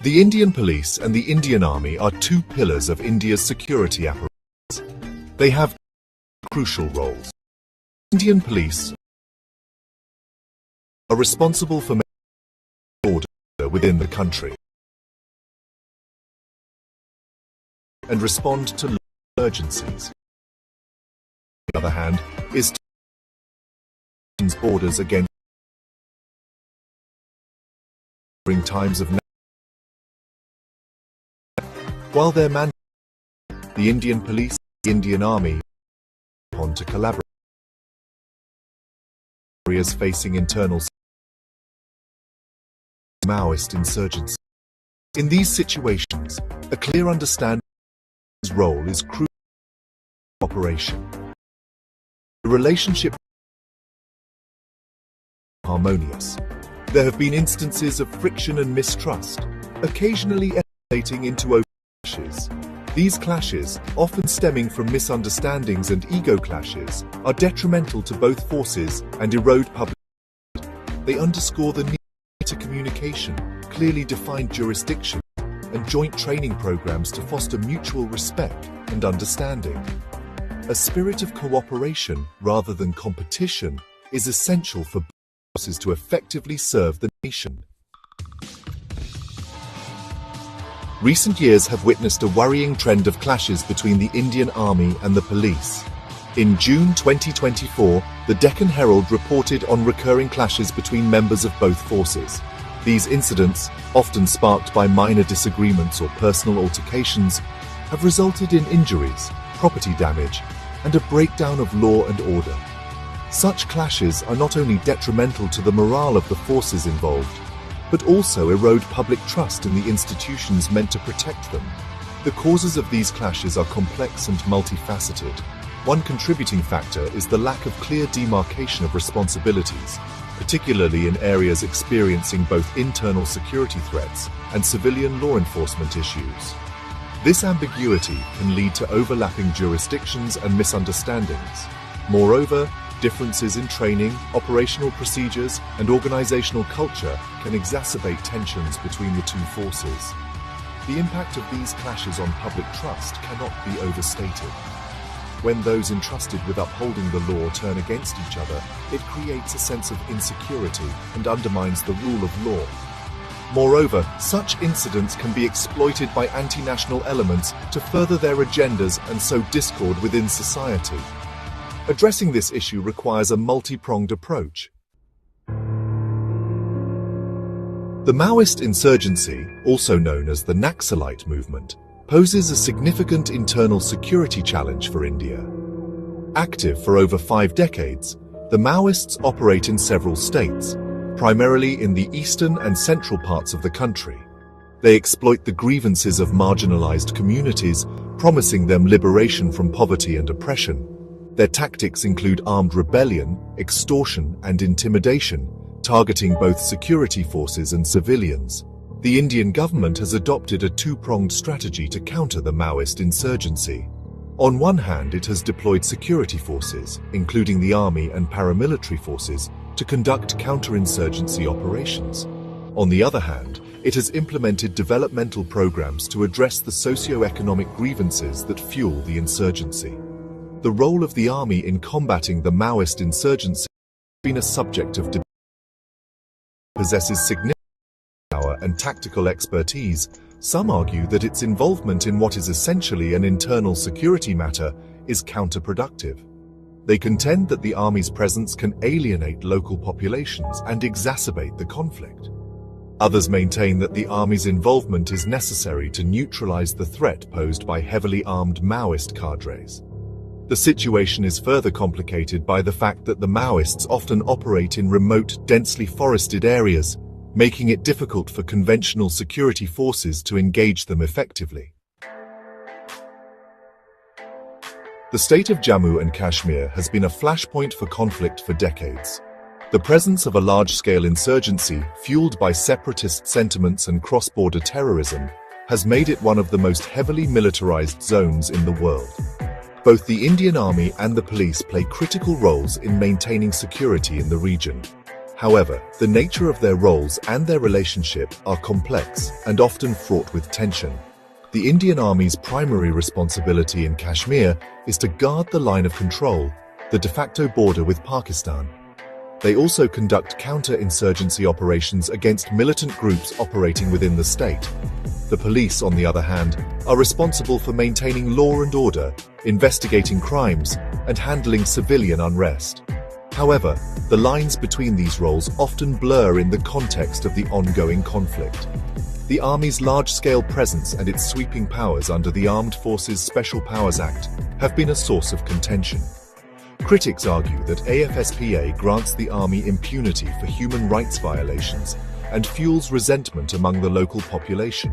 The Indian Police and the Indian Army are two pillars of India's security apparatus. They have crucial roles. Indian Police are responsible for maintaining order within the country and respond to emergencies. On the other hand, is to borders against during times of while their mandate, the Indian Police and the Indian Army on to collaborate areas facing internal Maoist insurgency. In these situations, a clear understanding of his role is crucial in operation. The relationship is harmonious. There have been instances of friction and mistrust, occasionally escalating into open clashes. These clashes, often stemming from misunderstandings and ego clashes, are detrimental to both forces and erode public trust. They underscore the need for communication, clearly defined jurisdiction, and joint training programs to foster mutual respect and understanding. A spirit of cooperation rather than competition is essential for both forces to effectively serve the nation. Recent years have witnessed a worrying trend of clashes between the Indian Army and the police. In June 2024, the Deccan Herald reported on recurring clashes between members of both forces. These incidents, often sparked by minor disagreements or personal altercations, have resulted in injuries, property damage, and a breakdown of law and order. Such clashes are not only detrimental to the morale of the forces involved, but also erode public trust in the institutions meant to protect them. The causes of these clashes are complex and multifaceted. One contributing factor is the lack of clear demarcation of responsibilities, particularly in areas experiencing both internal security threats and civilian law enforcement issues. This ambiguity can lead to overlapping jurisdictions and misunderstandings. Moreover, differences in training, operational procedures, and organizational culture can exacerbate tensions between the two forces. The impact of these clashes on public trust cannot be overstated. When those entrusted with upholding the law turn against each other, it creates a sense of insecurity and undermines the rule of law. Moreover, such incidents can be exploited by anti-national elements to further their agendas and sow discord within society. Addressing this issue requires a multi-pronged approach. The Maoist insurgency, also known as the Naxalite movement, poses a significant internal security challenge for India. Active for over 5 decades, the Maoists operate in several states, primarily in the eastern and central parts of the country. They exploit the grievances of marginalized communities, promising them liberation from poverty and oppression. Their tactics include armed rebellion, extortion, and intimidation, targeting both security forces and civilians. The Indian government has adopted a two-pronged strategy to counter the Maoist insurgency. On one hand, it has deployed security forces, including the army and paramilitary forces, to conduct counterinsurgency operations. On the other hand, it has implemented developmental programs to address the socio-economic grievances that fuel the insurgency. The role of the army in combating the Maoist insurgency has been a subject of debate. It possesses significant power and tactical expertise. Some argue that its involvement in what is essentially an internal security matter is counterproductive. They contend that the army's presence can alienate local populations and exacerbate the conflict. Others maintain that the army's involvement is necessary to neutralize the threat posed by heavily armed Maoist cadres. The situation is further complicated by the fact that the Maoists often operate in remote, densely forested areas, making it difficult for conventional security forces to engage them effectively. The state of Jammu and Kashmir has been a flashpoint for conflict for decades. The presence of a large-scale insurgency, fueled by separatist sentiments and cross-border terrorism, has made it one of the most heavily militarized zones in the world. Both the Indian Army and the police play critical roles in maintaining security in the region. However, the nature of their roles and their relationship are complex and often fraught with tension. The Indian Army's primary responsibility in Kashmir is to guard the line of control, the de facto border with Pakistan. They also conduct counter-insurgency operations against militant groups operating within the state. The police, on the other hand, are responsible for maintaining law and order, investigating crimes, and handling civilian unrest. However, the lines between these roles often blur in the context of the ongoing conflict. The Army's large-scale presence and its sweeping powers under the Armed Forces Special Powers Act have been a source of contention. Critics argue that AFSPA grants the Army impunity for human rights violations and fuels resentment among the local population.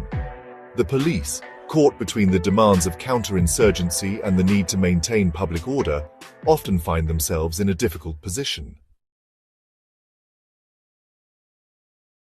The police, caught between the demands of counterinsurgency and the need to maintain public order, often find themselves in a difficult position.